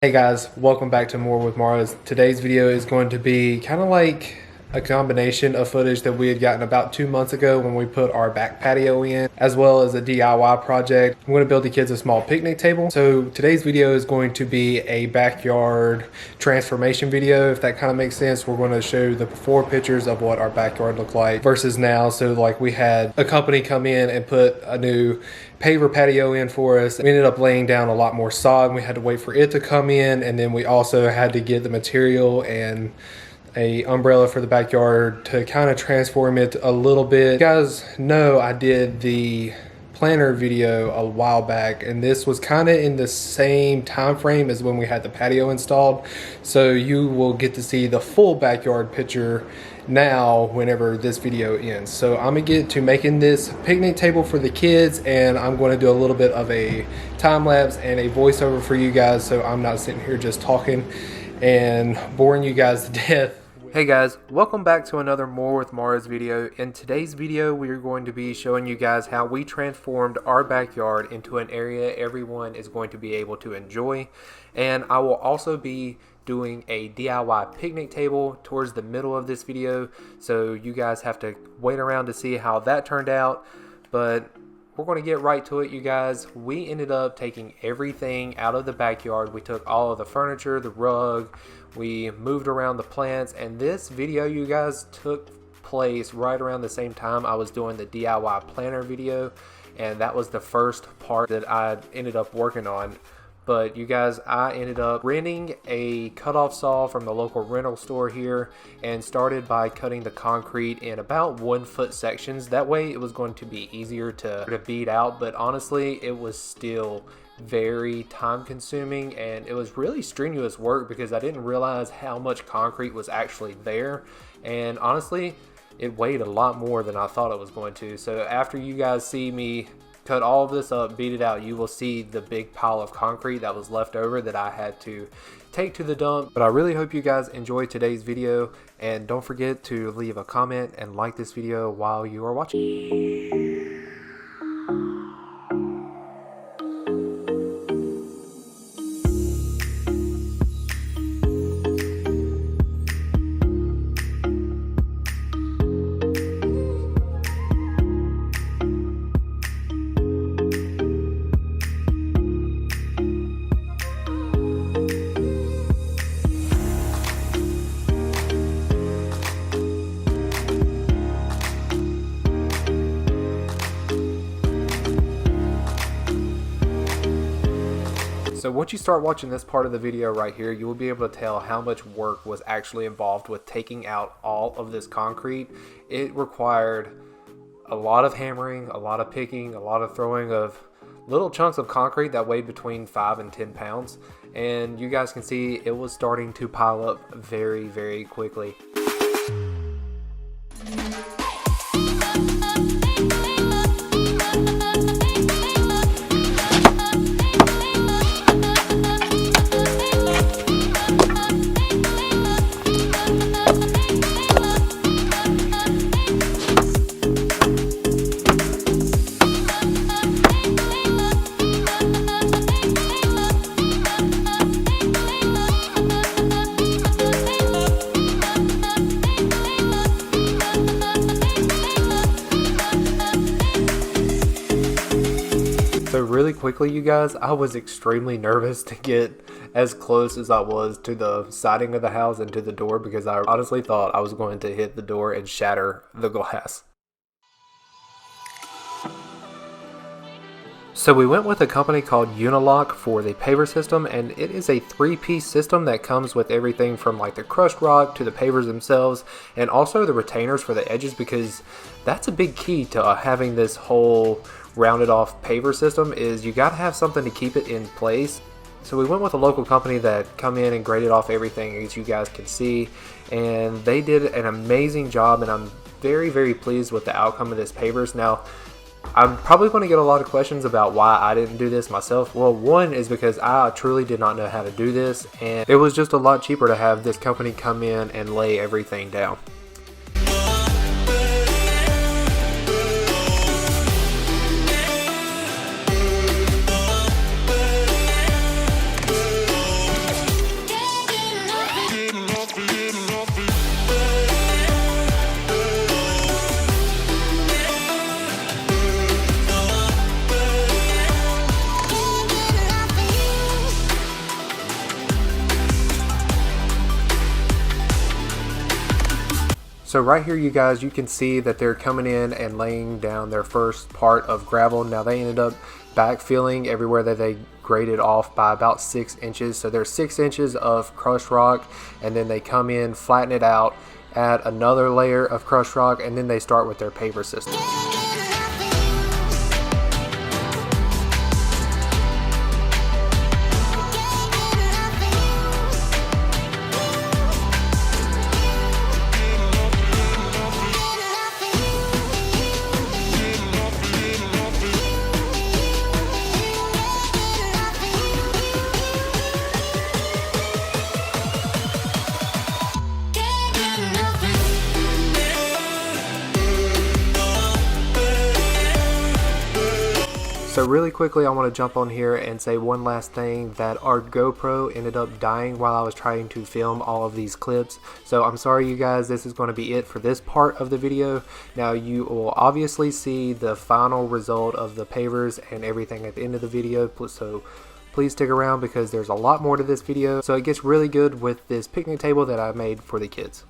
Hey guys, welcome back to More with Morrows. Today's video is going to be kind of like a combination of footage that we had gotten about 2 months ago when we put our back patio in, as well as a DIY project. I'm going to build the kids a small picnic table. So today's video is going to be a backyard transformation video, if that kind of makes sense. We're going to show the before pictures of what our backyard looked like versus now. So like we had a company come in and put a new paver patio in for us. We ended up laying down a lot more sod. We had to wait for it to come in, and then we also had to get the material and a umbrella for the backyard to kind of transform it a little bit. You guys know I did the planner video a while back, and this was kind of in the same time frame as when we had the patio installed, so you will get to see the full backyard picture now whenever this video ends. So I'm gonna get to making this picnic table for the kids, and I'm going to do a little bit of a time lapse and a voiceover for you guys, so I'm not sitting here just talking and boring you guys to death. Hey guys, welcome back to another More with Morrows video. In today's video, we are going to be showing you guys how we transformed our backyard into an area everyone is going to be able to enjoy. And I will also be doing a DIY picnic table towards the middle of this video, so you guys have to wait around to see how that turned out. But we're going to get right to it, you guys. We ended up taking everything out of the backyard. We took all of the furniture, the rug, we moved around the plants, and this video, you guys, took place right around the same time I was doing the DIY planner video, and that was the first part that I ended up working on. But you guys, I ended up renting a cutoff saw from the local rental store here and started by cutting the concrete in about 1 foot sections. That way it was going to be easier to beat out, but honestly it was still very time consuming, and it was really strenuous work because I didn't realize how much concrete was actually there, and honestly it weighed a lot more than I thought it was going to. So after you guys see me cut all of this up, beat it out, you will see the big pile of concrete that was left over that I had to take to the dump. But I really hope you guys enjoyed today's video, and don't forget to leave a comment and like this video while you are watching. So once you start watching this part of the video right here, you will be able to tell how much work was actually involved with taking out all of this concrete. It required a lot of hammering, a lot of picking, a lot of throwing of little chunks of concrete that weighed between 5 and 10 pounds. And you guys can see it was starting to pile up very, very quickly. So really quickly, you guys, I was extremely nervous to get as close as I was to the siding of the house and to the door, because I honestly thought I was going to hit the door and shatter the glass. So we went with a company called Unilock for the paver system, and it is a 3-piece system that comes with everything from like the crushed rock to the pavers themselves, and also the retainers for the edges, because that's a big key to having this whole rounded off paver system, is you got to have something to keep it in place. So we went with a local company that come in and graded off everything, as you guys can see, and they did an amazing job, and I'm very, very pleased with the outcome of this pavers. Now, I'm probably going to get a lot of questions about why I didn't do this myself. Well, one is because I truly did not know how to do this, and it was just a lot cheaper to have this company come in and lay everything down. So right here, you guys, you can see that they're coming in and laying down their first part of gravel. Now they ended up backfilling everywhere that they graded off by about 6 inches. So there's 6 inches of crushed rock, and then they come in, flatten it out, add another layer of crushed rock, and then they start with their paver system. So really quickly, I want to jump on here and say one last thing, that our GoPro ended up dying while I was trying to film all of these clips. So I'm sorry, you guys, this is going to be it for this part of the video. Now you will obviously see the final result of the pavers and everything at the end of the video. So please stick around because there's a lot more to this video. So it gets really good with this picnic table that I made for the kids.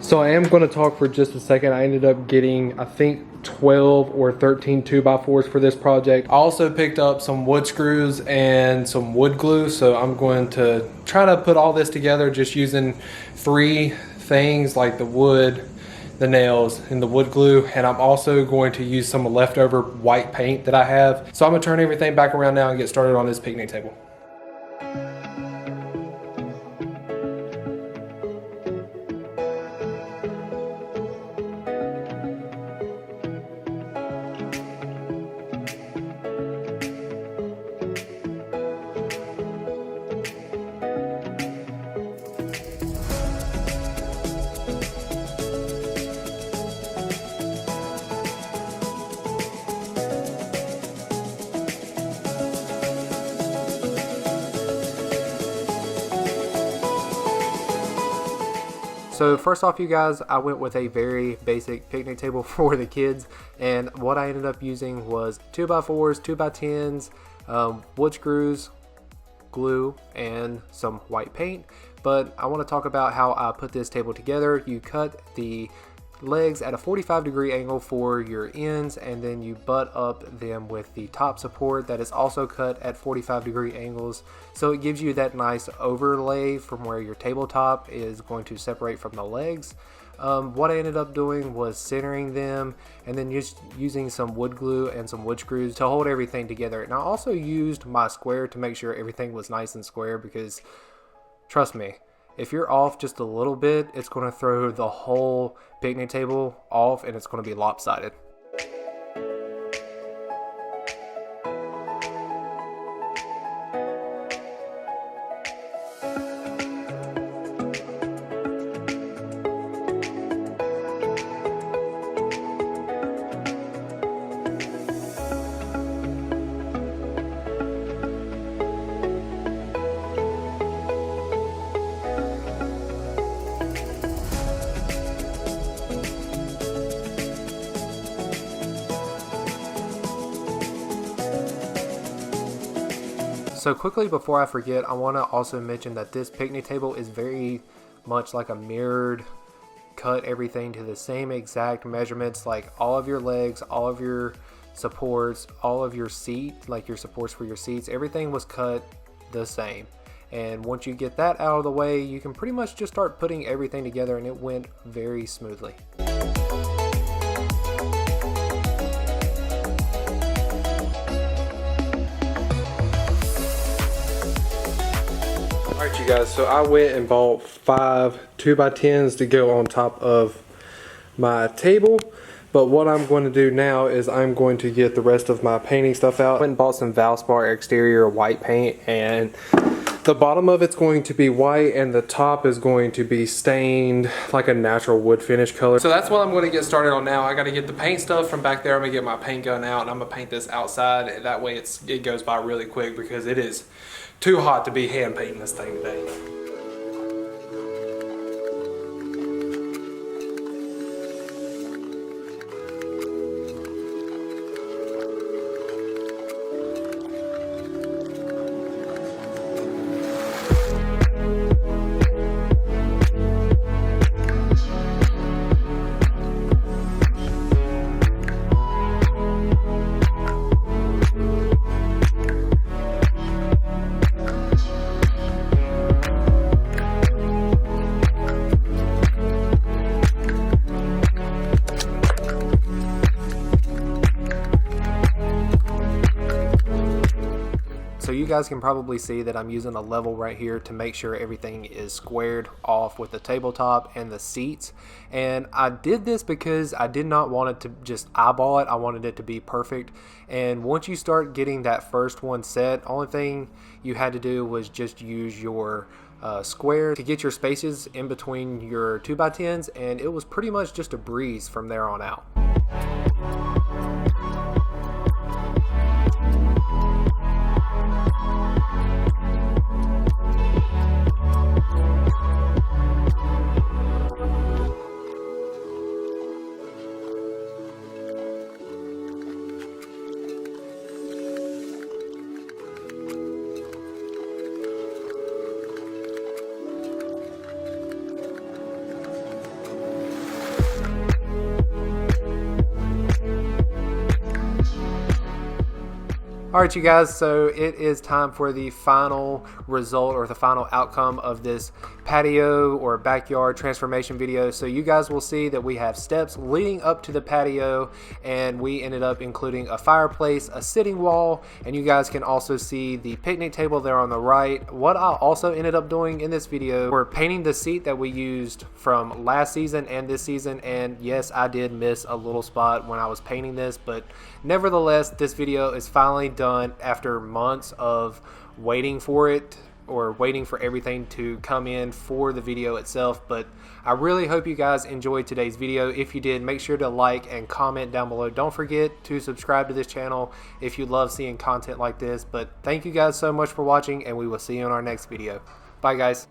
So I am going to talk for just a second. I ended up getting, I think, 12 or 13 2x4s for this project. I also picked up some wood screws and some wood glue. So I'm going to try to put all this together just using 3 things like the wood, the nails, and the wood glue. And I'm also going to use some leftover white paint that I have. So I'm going to turn everything back around now and get started on this picnic table. So first off, you guys, I went with a very basic picnic table for the kids, and what I ended up using was 2x4s, 2x10s, wood screws, glue, and some white paint. But I want to talk about how I put this table together. You cut the legs at a 45-degree angle for your ends, and then you butt up them with the top support that is also cut at 45-degree angles, so it gives you that nice overlay from where your tabletop is going to separate from the legs. What I ended up doing was centering them and then just using some wood glue and some wood screws to hold everything together. And I also used my square to make sure everything was nice and square, because trust me, if you're off just a little bit, it's going to throw the whole picnic table off and it's going to be lopsided. So quickly before I forget, I want to also mention that this picnic table is very much like a mirrored, cut everything to the same exact measurements, like all of your legs, all of your supports, all of your seat, like your supports for your seats, everything was cut the same. And once you get that out of the way, you can pretty much just start putting everything together, and it went very smoothly. Alright, you guys, so I went and bought 5 2x10s to go on top of my table. But what I'm going to do now is I'm going to get the rest of my painting stuff out. I went and bought some Valspar exterior white paint, and the bottom of it's going to be white and the top is going to be stained like a natural wood finish color. So that's what I'm going to get started on now. I got to get the paint stuff from back there. I'm going to get my paint gun out and I'm going to paint this outside. That way it goes by really quick because it is too hot to be hand painting this thing today. So you guys can probably see that I'm using a level right here to make sure everything is squared off with the tabletop and the seats. And I did this because I did not want it to just eyeball it. I wanted it to be perfect. And once you start getting that first one set, only thing you had to do was just use your square to get your spaces in between your 2x10s, and it was pretty much just a breeze from there on out. Alright you guys, so it is time for the final result or the final outcome of this patio or backyard transformation video. So you guys will see that we have steps leading up to the patio, and we ended up including a fireplace, a sitting wall, and you guys can also see the picnic table there on the right. What I also ended up doing in this video, we're painting the seat that we used from last season and this season, and yes, I did miss a little spot when I was painting this, but nevertheless, this video is finally done after months of waiting for it, or waiting for everything to come in for the video itself. But I really hope you guys enjoyed today's video. If you did, make sure to like and comment down below. Don't forget to subscribe to this channel if you love seeing content like this. But thank you guys so much for watching, and we will see you in our next video. Bye guys.